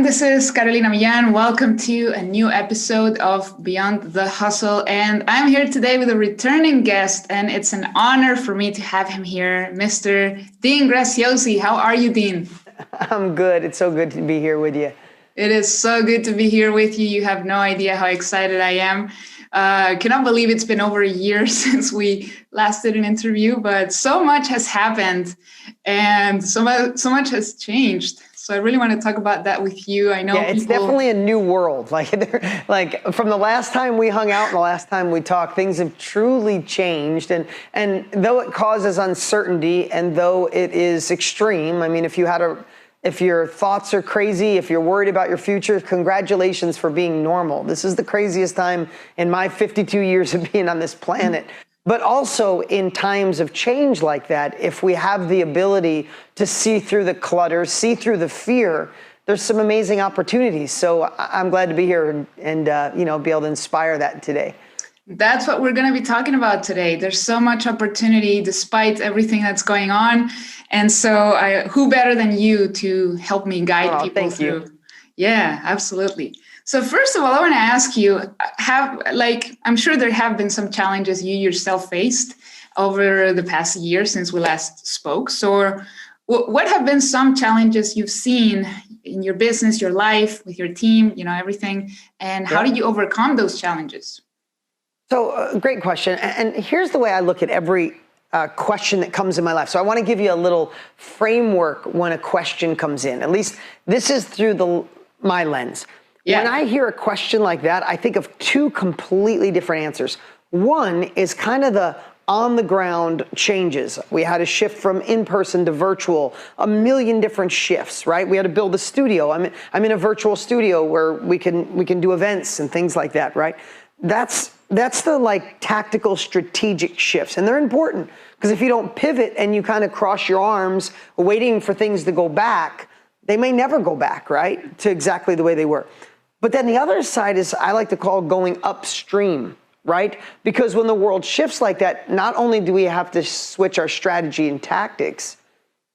This is Carolina Millan. Welcome to a new episode of Beyond the Hustle. And I'm here today with a returning guest, and it's an honor for me to have him here, Mr. Dean Graziosi. How are you, Dean? I'm good. It's so good to be here with you. It is so good to be here with you. You have no idea how excited I am. Cannot believe it's been over a year since we last did an interview, but so much has happened and so much has changed. So I really want to talk about that with you. I know it's definitely a new world. Like from the last time we hung out and the last time we talked, things have truly changed. And though it causes uncertainty and though it is extreme, I mean, if your thoughts are crazy, if you're worried about your future, congratulations for being normal. This is the craziest time in my 52 years of being on this planet. But also in times of change like that, if we have the ability to see through the clutter, see through the fear, there's some amazing opportunities. So I'm glad to be here and be able to inspire that today. That's what we're going to be talking about today. There's so much opportunity despite everything that's going on. And so who better than you to help me guide people through? You. Yeah, absolutely. So first of all, I want to ask you, I'm sure there have been some challenges you yourself faced over the past year since we last spoke. So what have been some challenges you've seen in your business, your life, with your team, everything, and how did you overcome those challenges? So great question. And here's the way I look at every question that comes in my life. So I want to give you a little framework when a question comes in. At least this is through my lens. Yeah. When I hear a question like that, I think of two completely different answers. One is kind of the on-the-ground changes. We had a shift from in-person to virtual, a million different shifts, right? We had to build a studio. I'm in a virtual studio where we can do events and things like that, right? That's the tactical strategic shifts, and they're important because if you don't pivot and you kind of cross your arms waiting for things to go back, they may never go back, right, to exactly the way they were. But then the other side is I like to call going upstream, right? Because when the world shifts like that, not only do we have to switch our strategy and tactics,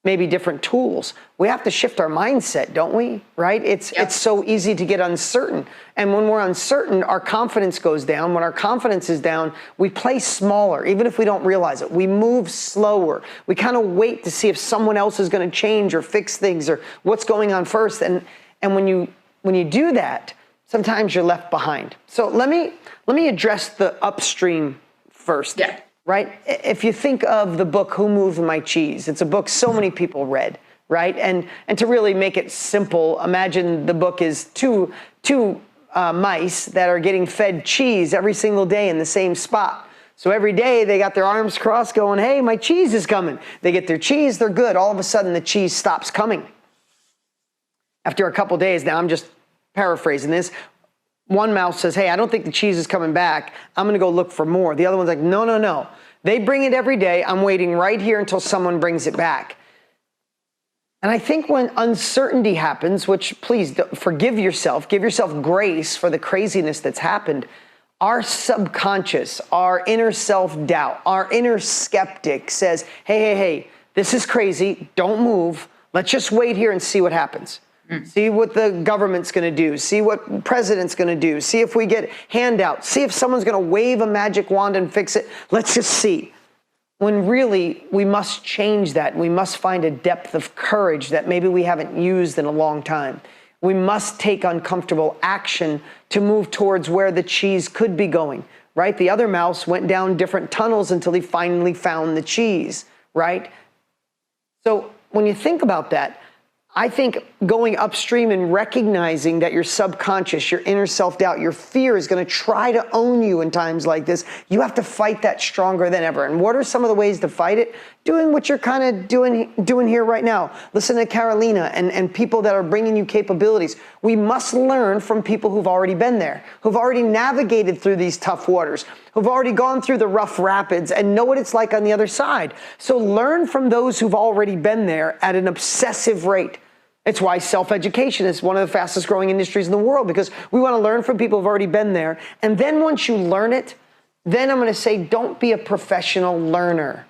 maybe different tools, we have to shift our mindset, don't we? Right? It's so easy to get uncertain. And when we're uncertain, our confidence goes down. When our confidence is down, we play smaller, even if we don't realize it. We move slower. We kind of wait to see if someone else is going to change or fix things or what's going on first. And when you do that, sometimes you're left behind. So let me address the upstream first. Yeah. Right? If you think of the book, Who Moved My Cheese? It's a book so many people read, right? And to really make it simple, imagine the book is two mice that are getting fed cheese every single day in the same spot. So every day they got their arms crossed going, hey, my cheese is coming. They get their cheese, they're good. All of a sudden the cheese stops coming. After a couple days, now I'm just paraphrasing this, one mouse says, hey, I don't think the cheese is coming back. I'm going to go look for more. The other one's like, no. They bring it every day. I'm waiting right here until someone brings it back. And I think when uncertainty happens, which please forgive yourself, give yourself grace for the craziness that's happened, our subconscious, our inner self-doubt, our inner skeptic says, hey, this is crazy. Don't move. Let's just wait here and see what happens. See what the government's going to do. See what the president's going to do. See if we get handouts. See if someone's going to wave a magic wand and fix it. Let's just see. When really, we must change that. We must find a depth of courage that maybe we haven't used in a long time. We must take uncomfortable action to move towards where the cheese could be going, right? The other mouse went down different tunnels until he finally found the cheese, right? So when you think about that, I think going upstream and recognizing that your subconscious, your inner self-doubt, your fear is going to try to own you in times like this, you have to fight that stronger than ever. And what are some of the ways to fight it? Doing what you're kind of doing here right now. Listen to Carolina and people that are bringing you capabilities. We must learn from people who've already been there, who've already navigated through these tough waters, who've already gone through the rough rapids and know what it's like on the other side. So learn from those who've already been there at an obsessive rate. It's why self-education is one of the fastest growing industries in the world, because we want to learn from people who've already been there. And then once you learn it, then I'm going to say, don't be a professional learner.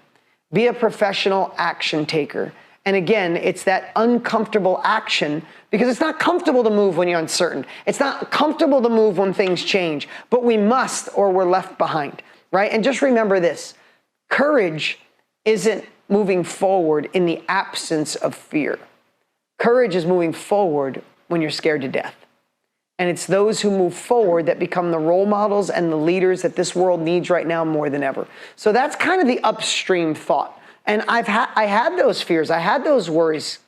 Be a professional action taker. And again, it's that uncomfortable action, because it's not comfortable to move when you're uncertain. It's not comfortable to move when things change, but we must, or we're left behind, right? And just remember this, courage isn't moving forward in the absence of fear. Courage is moving forward when you're scared to death. And it's those who move forward that become the role models and the leaders that this world needs right now more than ever. So that's kind of the upstream thought. And I had those fears. I had those worries.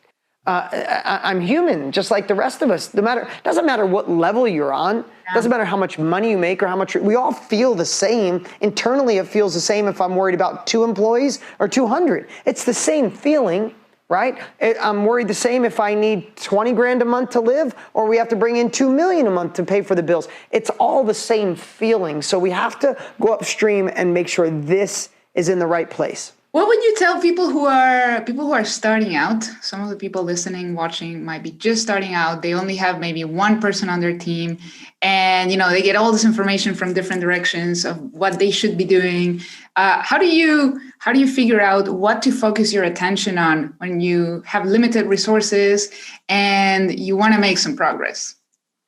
I'm human, just like the rest of us. Doesn't matter what level you're on. Doesn't matter how much money you make or how much. We all feel the same. Internally, it feels the same if I'm worried about 2 employees or 200. It's the same feeling, right? I'm worried the same if I need 20 grand a month to live, or we have to bring in 2 million a month to pay for the bills. It's all the same feeling. So we have to go upstream and make sure this is in the right place. What would you tell people who are starting out? Some of the people listening, watching might be just starting out. They only have maybe one person on their team, and they get all this information from different directions of what they should be doing. How do you figure out what to focus your attention on when you have limited resources and you want to make some progress?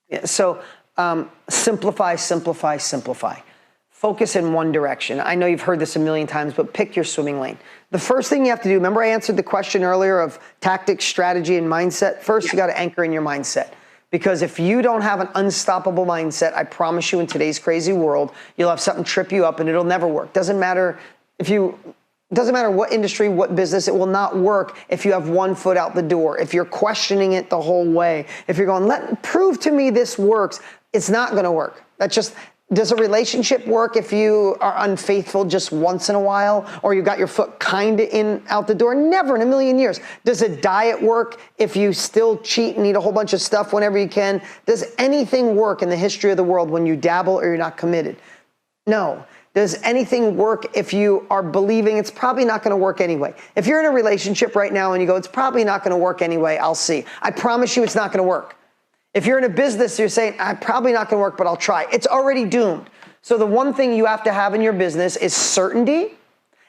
Yeah, so simplify, simplify, simplify. Focus in one direction. I know you've heard this a million times, but pick your swimming lane. The first thing you have to do, remember I answered the question earlier of tactics, strategy, and mindset? First, you got to anchor in your mindset. Because if you don't have an unstoppable mindset, I promise you in today's crazy world, you'll have something trip you up and it'll never work. Doesn't matter what industry, what business, it will not work if you have one foot out the door. If you're questioning it the whole way, if you're going, prove to me this works, it's not going to work. Does a relationship work if you are unfaithful just once in a while, or you got your foot kind of out the door? Never in a million years. Does a diet work if you still cheat and eat a whole bunch of stuff whenever you can? Does anything work in the history of the world when you dabble or you're not committed? No. Does anything work if you are believing it's probably not going to work anyway? If you're in a relationship right now and you go, it's probably not going to work anyway, I'll see. I promise you it's not going to work. If you're in a business, you're saying, I'm probably not going to work, but I'll try. It's already doomed. So the one thing you have to have in your business is certainty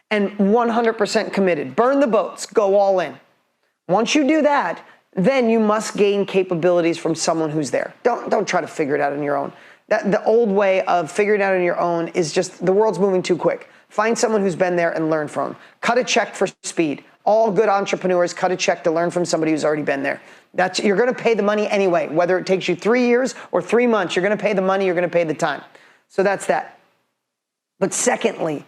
and 100% committed. Burn the boats, go all in. Once you do that, then you must gain capabilities from someone who's there. Don't try to figure it out on your own. The old way of figuring it out on your own is just, the world's moving too quick. Find someone who's been there and learn from them. Cut a check for speed. All good entrepreneurs cut a check to learn from somebody who's already been there. You're going to pay the money anyway, whether it takes you 3 years or 3 months, you're going to pay the money, you're going to pay the time. So that's that. But secondly,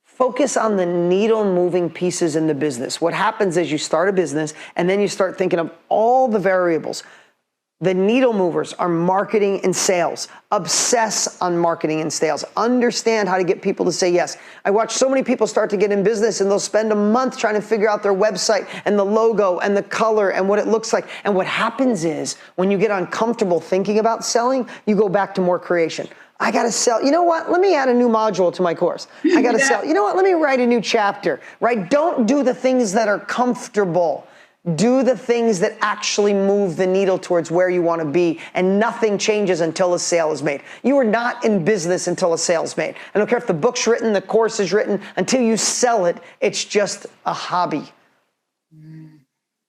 focus on the needle moving pieces in the business. What happens is you start a business and then you start thinking of all the variables. The needle movers are marketing and sales. Obsess on marketing and sales. Understand how to get people to say yes. I watch so many people start to get in business and they'll spend a month trying to figure out their website and the logo and the color and what it looks like. And what happens is when you get uncomfortable thinking about selling, you go back to more creation. I got to sell. You know what? Let me add a new module to my course. I got to sell. You know what? Let me write a new chapter, right? Don't do the things that are comfortable. Do the things that actually move the needle towards where you want to be, and nothing changes until a sale is made. You are not in business until a sale is made. I don't care if the book's written, the course is written, until you sell it, it's just a hobby.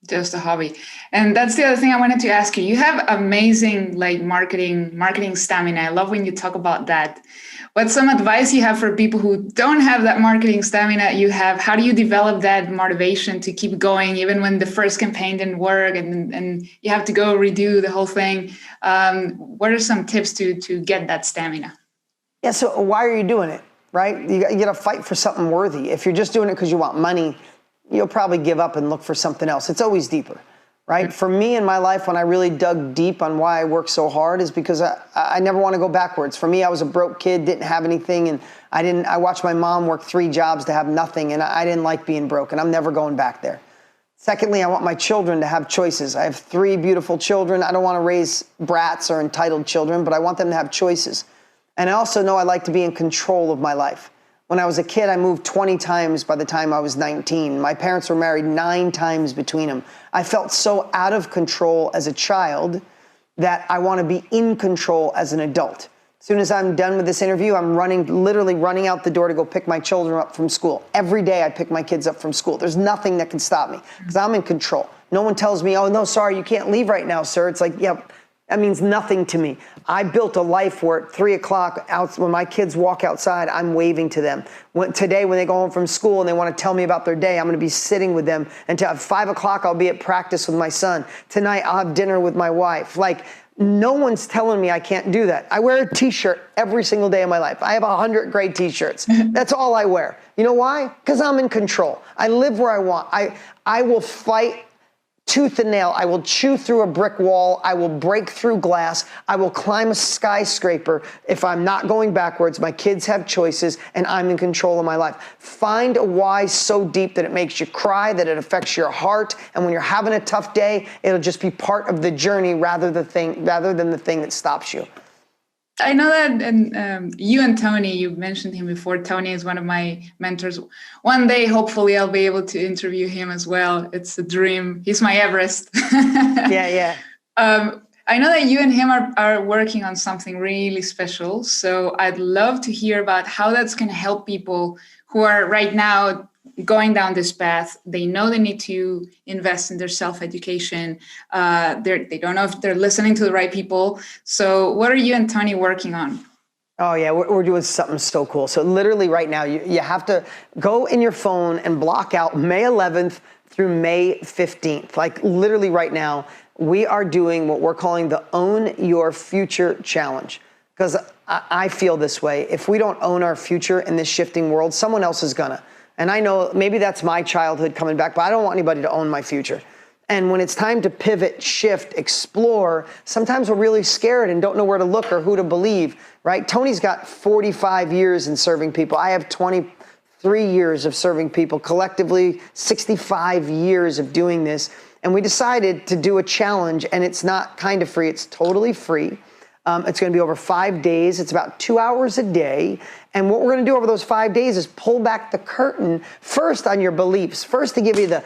Just a hobby. And that's the other thing I wanted to ask you. You have amazing marketing stamina. I love when you talk about that. What's some advice you have for people who don't have that marketing stamina you have? How do you develop that motivation to keep going even when the first campaign didn't work and you have to go redo the whole thing? What are some tips to get that stamina? Yeah, so why are you doing it, right? You got to fight for something worthy. If you're just doing it because you want money, you'll probably give up and look for something else. It's always deeper, right? Mm-hmm. For me in my life, when I really dug deep on why I work so hard is because I never want to go backwards. For me, I was a broke kid, didn't have anything, and I watched my mom work 3 jobs to have nothing, and I didn't like being broke, and I'm never going back there. Secondly, I want my children to have choices. I have 3 beautiful children. I don't want to raise brats or entitled children, but I want them to have choices. And I also know I like to be in control of my life. When I was a kid, I moved 20 times by the time I was 19. My parents were married 9 times between them. I felt so out of control as a child that I want to be in control as an adult. As soon as I'm done with this interview, I'm literally running out the door to go pick my children up from school. Every day I pick my kids up from school. There's nothing that can stop me because I'm in control. No one tells me, oh, no, sorry, you can't leave right now, sir. It's like, yeah, that means nothing to me. I built a life where at 3 o'clock, when my kids walk outside, I'm waving to them. Today, when they go home from school and they want to tell me about their day, I'm going to be sitting with them until at 5 o'clock, I'll be at practice with my son. Tonight, I'll have dinner with my wife. Like, no one's telling me I can't do that. I wear a t-shirt every single day of my life. I have 100 great t-shirts. That's all I wear. You know why? Because I'm in control. I live where I want. I will fight tooth and nail. I will chew through a brick wall. I will break through glass. I will climb a skyscraper. If I'm not going backwards, my kids have choices and I'm in control of my life. Find a why so deep that it makes you cry, that it affects your heart. And when you're having a tough day, it'll just be part of the journey rather than the thing that stops you. I know that, and you and Tony, you mentioned him before. Tony is one of my mentors. One day, hopefully, I'll be able to interview him as well. It's a dream. He's my Everest. Yeah. I know that you and him are working on something really special. So I'd love to hear about how that's going to help people who are right now going down this path. They know they need to invest in their self-education. They don't know if they're listening to the right people. So what are you and Tony working on? Oh, yeah, we're doing something so cool. So literally right now, you have to go in your phone and block out May 11th through May 15th. Like literally right now, we are doing what we're calling the Own Your Future Challenge. Because I feel this way. If we don't own our future in this shifting world, someone else is gonna. And I know maybe that's my childhood coming back, but I don't want anybody to own my future. And when it's time to pivot, shift, explore, sometimes we're really scared and don't know where to look or who to believe, right? Tony's got 45 years in serving people. I have 23 years of serving people, collectively 65 years of doing this. And we decided to do a challenge, and it's not kind of free, it's totally free. It's going to be over 5 days. It's about 2 hours a day. And what we're going to do over those 5 days is pull back the curtain first on your beliefs. First to give you the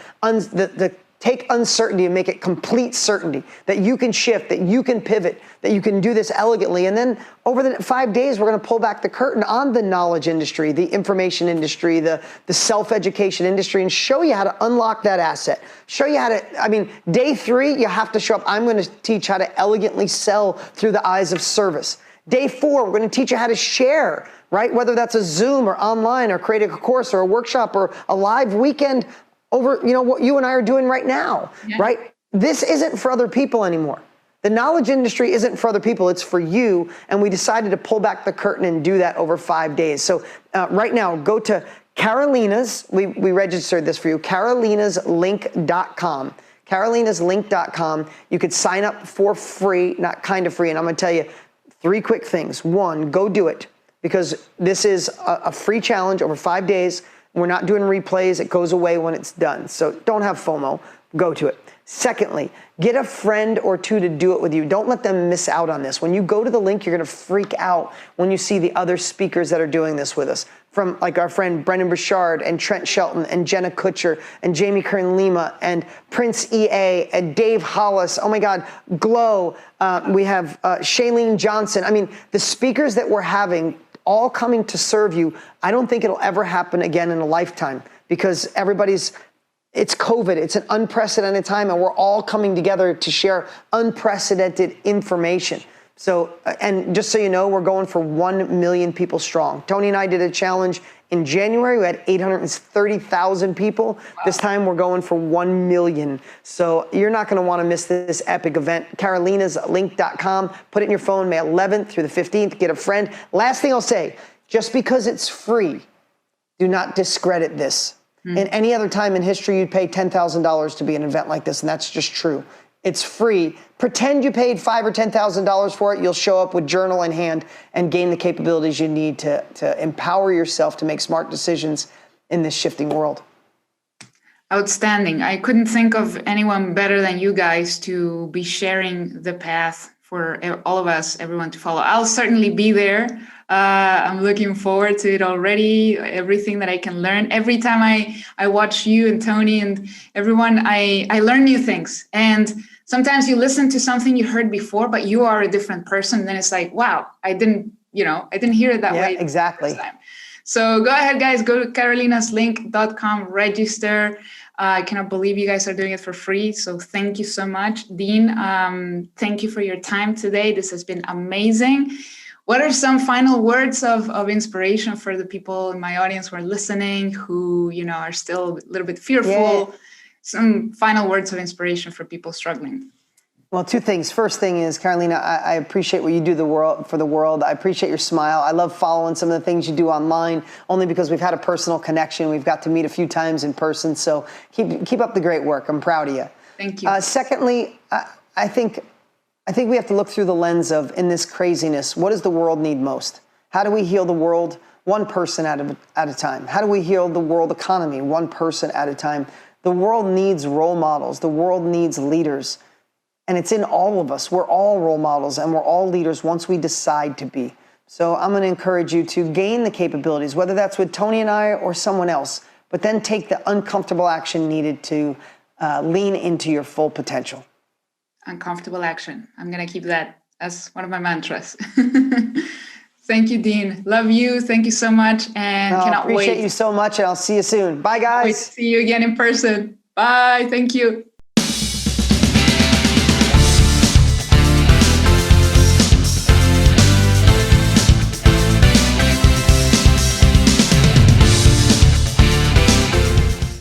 take uncertainty and make it complete certainty that you can shift, that you can pivot, that you can do this elegantly. And then over the 5 days, we're going to pull back the curtain on the knowledge industry, the information industry, the self-education industry, and show you how to unlock that asset. Show you how to, day 3, you have to show up. I'm going to teach how to elegantly sell through the eyes of service. Day 4, we're going to teach you how to share, right? Whether that's a Zoom or online or creating a course or a workshop or a live weekend over, what you and I are doing right now, right? This isn't for other people anymore. The knowledge industry isn't for other people, it's for you. And we decided to pull back the curtain and do that over 5 days. So right now, go to Carolina's, we registered this for you, carolinasLink.com. carolinasLink.com. You could sign up for free, not kind of free. And I'm going to tell you 3 quick things. 1, go do it, because this is a free challenge over 5 days. We're not doing replays. It goes away when it's done. So don't have FOMO. Go to it. Secondly, get a friend or 2 to do it with you. Don't let them miss out on this. When you go to the link, you're going to freak out when you see the other speakers that are doing this with us. From like our friend Brendan Burchard and Trent Shelton and Jenna Kutcher and Jamie Kern Lima and Prince EA and Dave Hollis. Oh my God, Glow. We have Shailene Johnson. The speakers that we're having all coming to serve you. I don't think it'll ever happen again in a lifetime, because it's COVID. It's an unprecedented time, and we're all coming together to share unprecedented information. So, and just so you know, we're going for 1 million people strong. Tony and I did a challenge in January. We had 830,000 people. Wow. This time we're going for 1 million. So you're not going to want to miss this epic event. carolinasLink.com. Put it in your phone, May 11th through the 15th. Get a friend. Last thing I'll say, just because it's free, do not discredit this. In any other time in history, you'd pay $10,000 to be an event like this, and that's just true. It's free. Pretend you paid $5,000 or $10,000 for it. You'll show up with journal in hand and gain the capabilities you need to empower yourself to make smart decisions in this shifting world. Outstanding. I couldn't think of anyone better than you guys to be sharing the path for all of us, everyone to follow. I'll certainly be there. I'm looking forward to it already. Everything that I can learn. Every time I watch you and Tony and everyone, I learn new things. And sometimes you listen to something you heard before, but you are a different person. And then it's like, wow, I didn't I didn't hear it that way. Exactly. The first time. So go ahead, guys, go to carolinaslink.com, register. I cannot believe you guys are doing it for free. So thank you so much. Dean, thank you for your time today. This has been amazing. What are some final words of inspiration for the people in my audience who are listening, who, are still a little bit fearful? Yeah. Some final words of inspiration for people struggling. Well, two things. First thing is, Carolina, I appreciate what you do for the world. I appreciate your smile. I love following some of the things you do online, only because we've had a personal connection. We've got to meet a few times in person. So keep up the great work. I'm proud of you. Thank you. Secondly, I think we have to look through the lens of, in this craziness, what does the world need most? How do we heal the world one person at a time? How do we heal the world economy one person at a time? The world needs role models. The world needs leaders. And it's in all of us. We're all role models and we're all leaders once we decide to be. So I'm going to encourage you to gain the capabilities, whether that's with Tony and I or someone else, but then take the uncomfortable action needed to lean into your full potential. Uncomfortable action. I'm going to keep that as one of my mantras. Thank you, Dean. Love you. Thank you so much. And cannot wait. Appreciate you so much. And I'll see you soon. Bye, guys. Wait to see you again in person. Bye. Thank you.